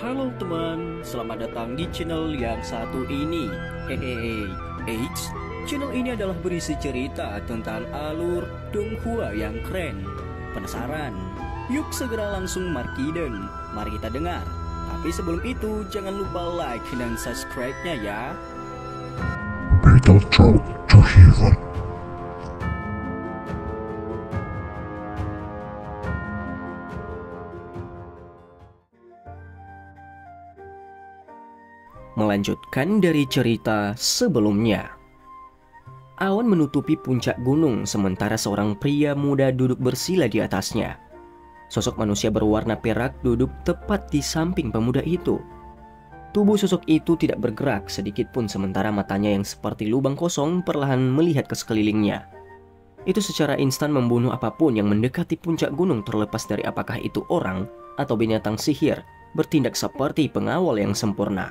Halo teman, selamat datang di channel yang satu ini. Hehehe, Eits, channel ini adalah berisi cerita tentang alur Donghua yang keren. Penasaran? Yuk segera langsung markiden, mari kita dengar. Tapi sebelum itu, jangan lupa like dan subscribe-nya ya. Beetlejuice to Heaven. Melanjutkan dari cerita sebelumnya. Awan menutupi puncak gunung sementara seorang pria muda duduk bersila di atasnya. Sosok manusia berwarna perak duduk tepat di samping pemuda itu. Tubuh sosok itu tidak bergerak sedikit pun sementara matanya yang seperti lubang kosong perlahan melihat ke sekelilingnya. Itu secara instan membunuh apapun yang mendekati puncak gunung terlepas dari apakah itu orang atau binatang sihir, bertindak seperti pengawal yang sempurna.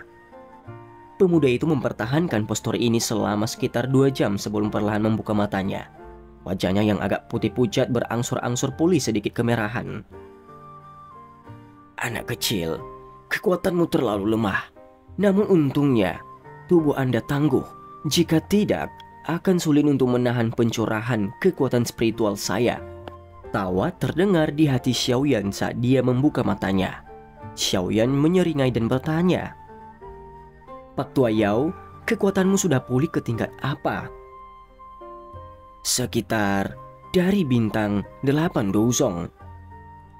Pemuda itu mempertahankan postur ini selama sekitar 2 jam sebelum perlahan membuka matanya. Wajahnya yang agak putih pucat berangsur-angsur pulih sedikit kemerahan. Anak kecil, kekuatanmu terlalu lemah. Namun untungnya, tubuh Anda tangguh. Jika tidak, akan sulit untuk menahan pencurahan kekuatan spiritual saya. Tawa terdengar di hati Xiaoyan saat dia membuka matanya. Xiaoyan menyeringai dan bertanya, Pak Tua Yao, kekuatanmu sudah pulih ke tingkat apa? Sekitar dari bintang 8 Douzong.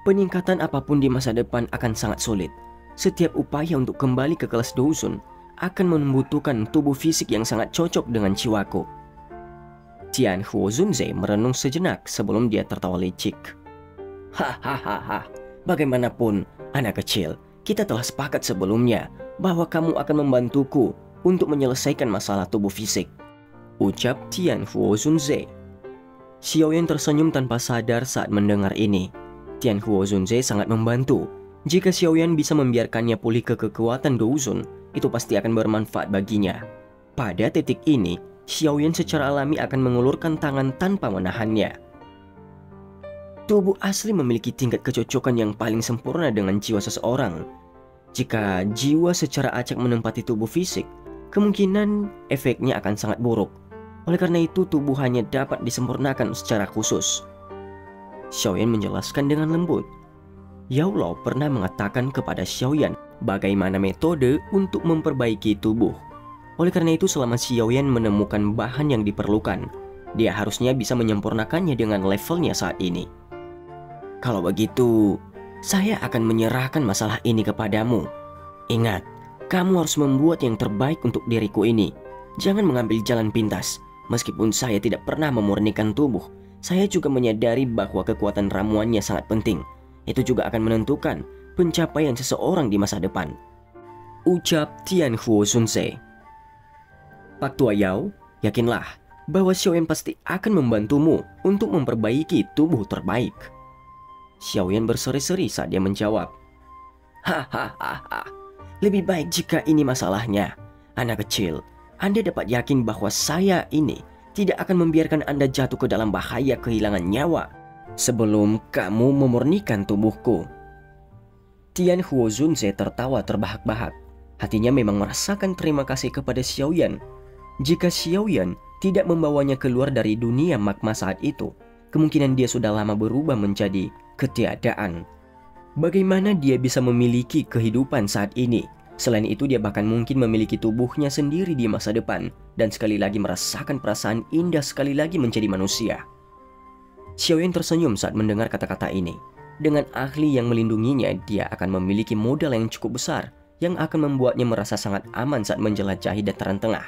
Peningkatan apapun di masa depan akan sangat sulit. Setiap upaya untuk kembali ke kelas Douzon akan membutuhkan tubuh fisik yang sangat cocok dengan jiwaku. Tian Huo Zunze merenung sejenak sebelum dia tertawa licik. Hahaha, bagaimanapun anak kecil, kita telah sepakat sebelumnya bahwa kamu akan membantuku untuk menyelesaikan masalah tubuh fisik, ucap Tian Huo Zunze. Xiaoyan tersenyum tanpa sadar saat mendengar ini. Tian Huo Zunze sangat membantu. Jika Xiaoyan bisa membiarkannya pulih ke kekuatan Douzon, itu pasti akan bermanfaat baginya. Pada titik ini, Xiaoyan secara alami akan mengulurkan tangan tanpa menahannya. Tubuh asli memiliki tingkat kecocokan yang paling sempurna dengan jiwa seseorang. Jika jiwa secara acak menempati tubuh fisik, kemungkinan efeknya akan sangat buruk. Oleh karena itu, tubuh hanya dapat disempurnakan secara khusus. Xiaoyan menjelaskan dengan lembut. Yao Lao pernah mengatakan kepada Xiaoyan bagaimana metode untuk memperbaiki tubuh. Oleh karena itu, selama Xiaoyan menemukan bahan yang diperlukan, dia harusnya bisa menyempurnakannya dengan levelnya saat ini. Kalau begitu, saya akan menyerahkan masalah ini kepadamu. Ingat, kamu harus membuat yang terbaik untuk diriku ini. Jangan mengambil jalan pintas. Meskipun saya tidak pernah memurnikan tubuh, saya juga menyadari bahwa kekuatan ramuannya sangat penting. Itu juga akan menentukan pencapaian seseorang di masa depan, ucap Tian Huo Zunze. Pak Tua Yao, yakinlah bahwa Xiaoyan pasti akan membantumu untuk memperbaiki tubuh terbaik. Xiaoyan berseri-seri saat dia menjawab. Hahaha, lebih baik jika ini masalahnya. Anak kecil, Anda dapat yakin bahwa saya ini tidak akan membiarkan Anda jatuh ke dalam bahaya kehilangan nyawa sebelum kamu memurnikan tubuhku. Tian Huo Zunze tertawa terbahak-bahak. Hatinya memang merasakan terima kasih kepada Xiaoyan. Jika Xiaoyan tidak membawanya keluar dari dunia magma saat itu, kemungkinan dia sudah lama berubah menjadi ketiadaan. Bagaimana dia bisa memiliki kehidupan saat ini? Selain itu, dia bahkan mungkin memiliki tubuhnya sendiri di masa depan dan sekali lagi merasakan perasaan indah sekali lagi menjadi manusia. Xiaoyan tersenyum saat mendengar kata-kata ini. Dengan ahli yang melindunginya, dia akan memiliki modal yang cukup besar yang akan membuatnya merasa sangat aman saat menjelajahi dataran tengah.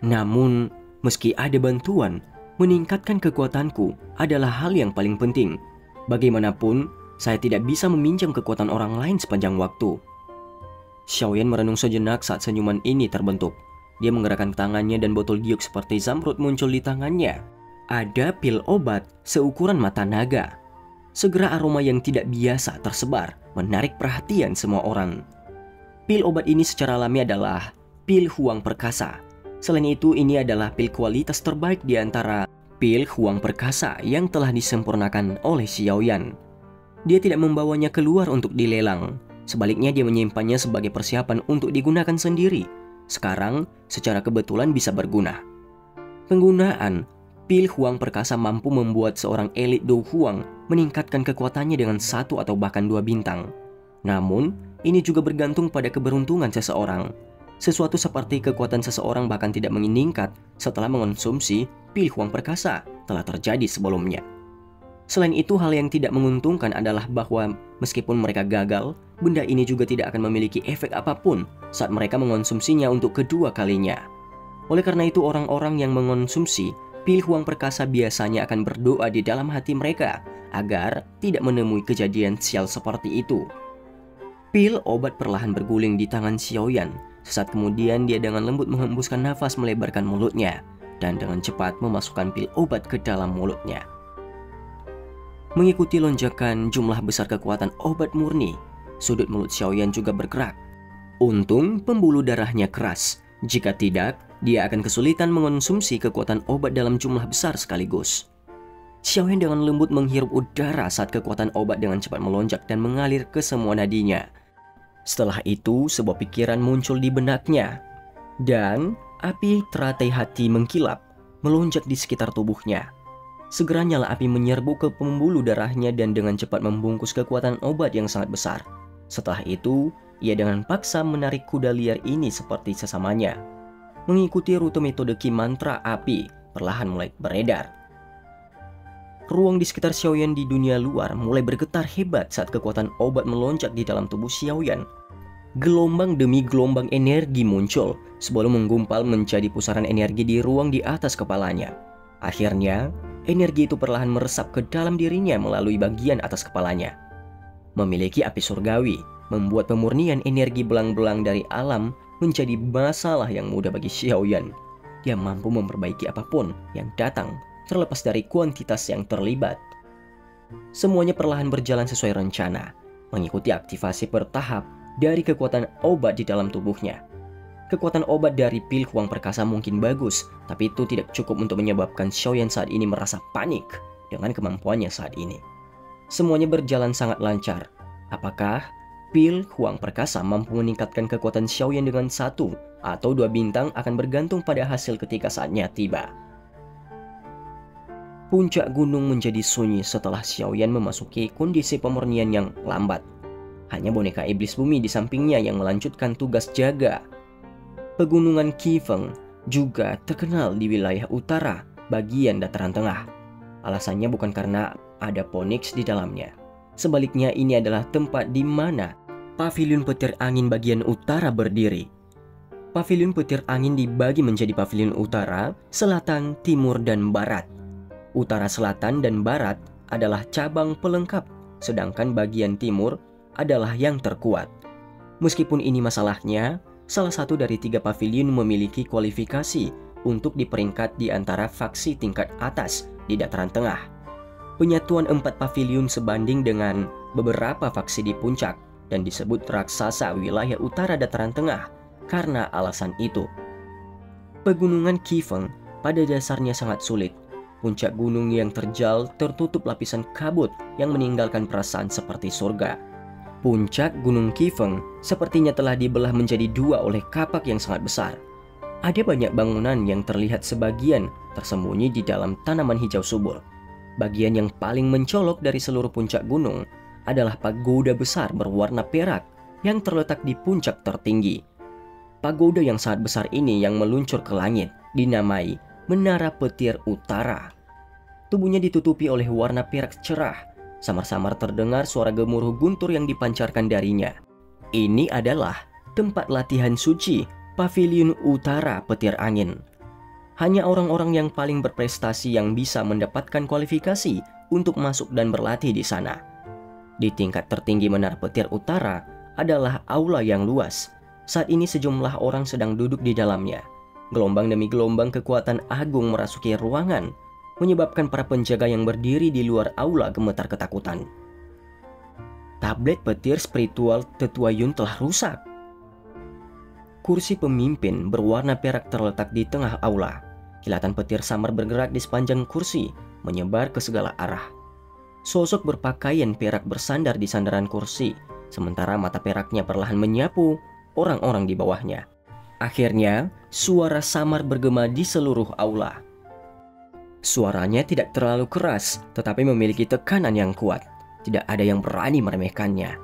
Namun, meski ada bantuan, meningkatkan kekuatanku adalah hal yang paling penting. Bagaimanapun, saya tidak bisa meminjam kekuatan orang lain sepanjang waktu. Xiaoyan merenung sejenak saat senyuman ini terbentuk. Dia menggerakkan tangannya dan botol giok seperti zamrud muncul di tangannya. Ada pil obat seukuran mata naga. Segera aroma yang tidak biasa tersebar, menarik perhatian semua orang. Pil obat ini secara alami adalah pil Huang Perkasa. Selain itu, ini adalah pil kualitas terbaik di antara pil Huang Perkasa yang telah disempurnakan oleh Xiaoyan. Dia tidak membawanya keluar untuk dilelang. Sebaliknya dia menyimpannya sebagai persiapan untuk digunakan sendiri. Sekarang, secara kebetulan bisa berguna. Penggunaan pil Huang Perkasa mampu membuat seorang elit Do Huang meningkatkan kekuatannya dengan 1 atau bahkan 2 bintang. Namun, ini juga bergantung pada keberuntungan seseorang. Sesuatu seperti kekuatan seseorang bahkan tidak meningkat setelah mengonsumsi pil Huang Perkasa telah terjadi sebelumnya. Selain itu, hal yang tidak menguntungkan adalah bahwa meskipun mereka gagal, benda ini juga tidak akan memiliki efek apapun saat mereka mengonsumsinya untuk kedua kalinya. Oleh karena itu, orang-orang yang mengonsumsi pil Huang Perkasa biasanya akan berdoa di dalam hati mereka agar tidak menemui kejadian sial seperti itu. Pil obat perlahan berguling di tangan Xiaoyan. Sesaat kemudian dia dengan lembut menghembuskan nafas, melebarkan mulutnya, dan dengan cepat memasukkan pil obat ke dalam mulutnya. Mengikuti lonjakan jumlah besar kekuatan obat murni, sudut mulut Xiaoyan juga bergerak. Untung pembuluh darahnya keras. Jika tidak, dia akan kesulitan mengonsumsi kekuatan obat dalam jumlah besar sekaligus. Xiaoyan dengan lembut menghirup udara saat kekuatan obat dengan cepat melonjak dan mengalir ke semua nadinya. Setelah itu, sebuah pikiran muncul di benaknya, dan api teratai hati mengkilap, melonjak di sekitar tubuhnya. Segera nyala api menyerbu ke pembuluh darahnya dan dengan cepat membungkus kekuatan obat yang sangat besar. Setelah itu, ia dengan paksa menarik kuda liar ini seperti sesamanya. Mengikuti rute metode Ki Mantra api, perlahan mulai beredar. Ruang di sekitar Xiaoyan di dunia luar mulai bergetar hebat saat kekuatan obat melonjak di dalam tubuh Xiaoyan. Gelombang demi gelombang energi muncul sebelum menggumpal menjadi pusaran energi di ruang di atas kepalanya. Akhirnya, energi itu perlahan meresap ke dalam dirinya melalui bagian atas kepalanya. Memiliki api surgawi, membuat pemurnian energi belang-belang dari alam menjadi masalah yang mudah bagi Xiaoyan. Dia mampu memperbaiki apapun yang datang, terlepas dari kuantitas yang terlibat. Semuanya perlahan berjalan sesuai rencana, mengikuti aktivasi bertahap dari kekuatan obat di dalam tubuhnya. Kekuatan obat dari pil Huang Perkasa mungkin bagus, tapi itu tidak cukup untuk menyebabkan Xiaoyan saat ini merasa panik dengan kemampuannya saat ini. Semuanya berjalan sangat lancar. Apakah pil Huang Perkasa mampu meningkatkan kekuatan Xiaoyan dengan 1 atau 2 bintang akan bergantung pada hasil ketika saatnya tiba. Puncak gunung menjadi sunyi setelah Xiaoyan memasuki kondisi pemurnian yang lambat. Hanya boneka iblis bumi di sampingnya yang melanjutkan tugas jaga. Pegunungan Qifeng juga terkenal di wilayah utara bagian dataran tengah. Alasannya bukan karena ada Phoenix di dalamnya. Sebaliknya, ini adalah tempat di mana pavilion petir angin bagian utara berdiri. Pavilion petir angin dibagi menjadi pavilion utara, selatan, timur, dan barat. Utara, selatan, dan barat adalah cabang pelengkap, sedangkan bagian timur adalah yang terkuat. Meskipun ini masalahnya, salah satu dari 3 pavilion memiliki kualifikasi untuk diperingkat di antara faksi tingkat atas di dataran tengah. Penyatuan 4 pavilion sebanding dengan beberapa faksi di puncak dan disebut raksasa wilayah utara dataran tengah karena alasan itu. Pegunungan Qifeng pada dasarnya sangat sulit. Puncak gunung yang terjal tertutup lapisan kabut yang meninggalkan perasaan seperti surga. Puncak Gunung Qifeng sepertinya telah dibelah menjadi 2 oleh kapak yang sangat besar. Ada banyak bangunan yang terlihat sebagian tersembunyi di dalam tanaman hijau subur. Bagian yang paling mencolok dari seluruh puncak gunung adalah pagoda besar berwarna perak yang terletak di puncak tertinggi. Pagoda yang sangat besar ini yang meluncur ke langit dinamai Menara Petir Utara. Tubuhnya ditutupi oleh warna perak cerah. Samar-samar terdengar suara gemuruh guntur yang dipancarkan darinya. Ini adalah tempat latihan suci Pavilion Utara Petir Angin. Hanya orang-orang yang paling berprestasi yang bisa mendapatkan kualifikasi untuk masuk dan berlatih di sana. Di tingkat tertinggi Menara Petir Utara adalah aula yang luas. Saat ini sejumlah orang sedang duduk di dalamnya. Gelombang demi gelombang kekuatan agung merasuki ruangan, menyebabkan para penjaga yang berdiri di luar aula gemetar ketakutan. Tablet petir spiritual Tetua Yun telah rusak. Kursi pemimpin berwarna perak terletak di tengah aula. Kilatan petir samar bergerak di sepanjang kursi, menyebar ke segala arah. Sosok berpakaian perak bersandar di sandaran kursi, sementara mata peraknya perlahan menyapu orang-orang di bawahnya. Akhirnya, suara samar bergema di seluruh aula. Suaranya tidak terlalu keras, tetapi memiliki tekanan yang kuat. Tidak ada yang berani meremehkannya.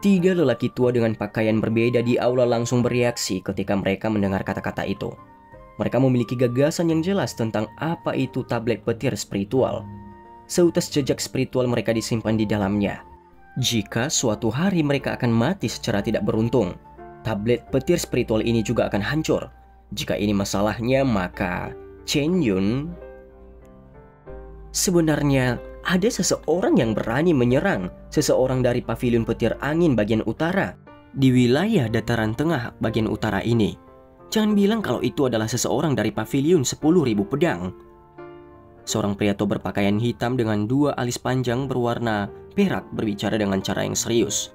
3 lelaki tua dengan pakaian berbeda di aula langsung bereaksi ketika mereka mendengar kata-kata itu. Mereka memiliki gagasan yang jelas tentang apa itu tablet petir spiritual. Seutas jejak spiritual mereka disimpan di dalamnya. Jika suatu hari mereka akan mati secara tidak beruntung, tablet petir spiritual ini juga akan hancur. Jika ini masalahnya, maka Chen Yun... Sebenarnya, ada seseorang yang berani menyerang seseorang dari pavilion petir angin bagian utara di wilayah dataran tengah bagian utara ini. Jangan bilang kalau itu adalah seseorang dari pavilion 10.000 pedang. Seorang pria tua berpakaian hitam dengan 2 alis panjang berwarna perak berbicara dengan cara yang serius.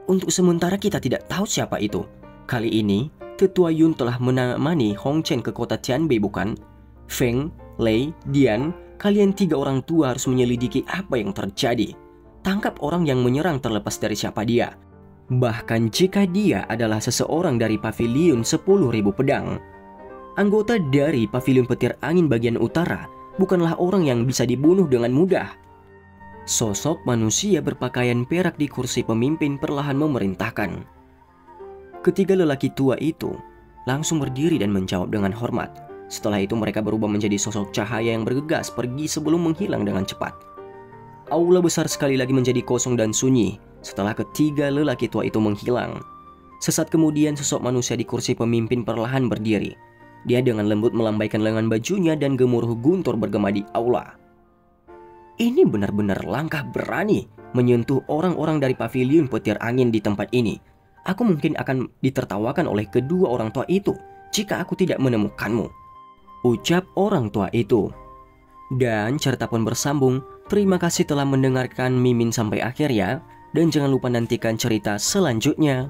Untuk sementara kita tidak tahu siapa itu. Kali ini, Tetua Yun telah menemani Hong Chen ke kota Tianbei, bukan? Feng, Lei, Dian, kalian 3 orang tua harus menyelidiki apa yang terjadi. Tangkap orang yang menyerang terlepas dari siapa dia. Bahkan jika dia adalah seseorang dari pavilion 10.000 pedang. Anggota dari pavilion petir angin bagian utara bukanlah orang yang bisa dibunuh dengan mudah. Sosok manusia berpakaian perak di kursi pemimpin perlahan memerintahkan. Ketiga lelaki tua itu langsung berdiri dan menjawab dengan hormat. Setelah itu mereka berubah menjadi sosok cahaya yang bergegas pergi sebelum menghilang dengan cepat. Aula besar sekali lagi menjadi kosong dan sunyi setelah ketiga lelaki tua itu menghilang. Sesaat kemudian sosok manusia di kursi pemimpin perlahan berdiri. Dia dengan lembut melambaikan lengan bajunya dan gemuruh guntur bergema di aula. Ini benar-benar langkah berani menyentuh orang-orang dari pavilion petir angin di tempat ini. Aku mungkin akan ditertawakan oleh kedua orang tua itu jika aku tidak menemukanmu, ucap orang tua itu. Dan cerita pun bersambung. Terima kasih telah mendengarkan Mimin sampai akhir ya. Dan jangan lupa nantikan cerita selanjutnya.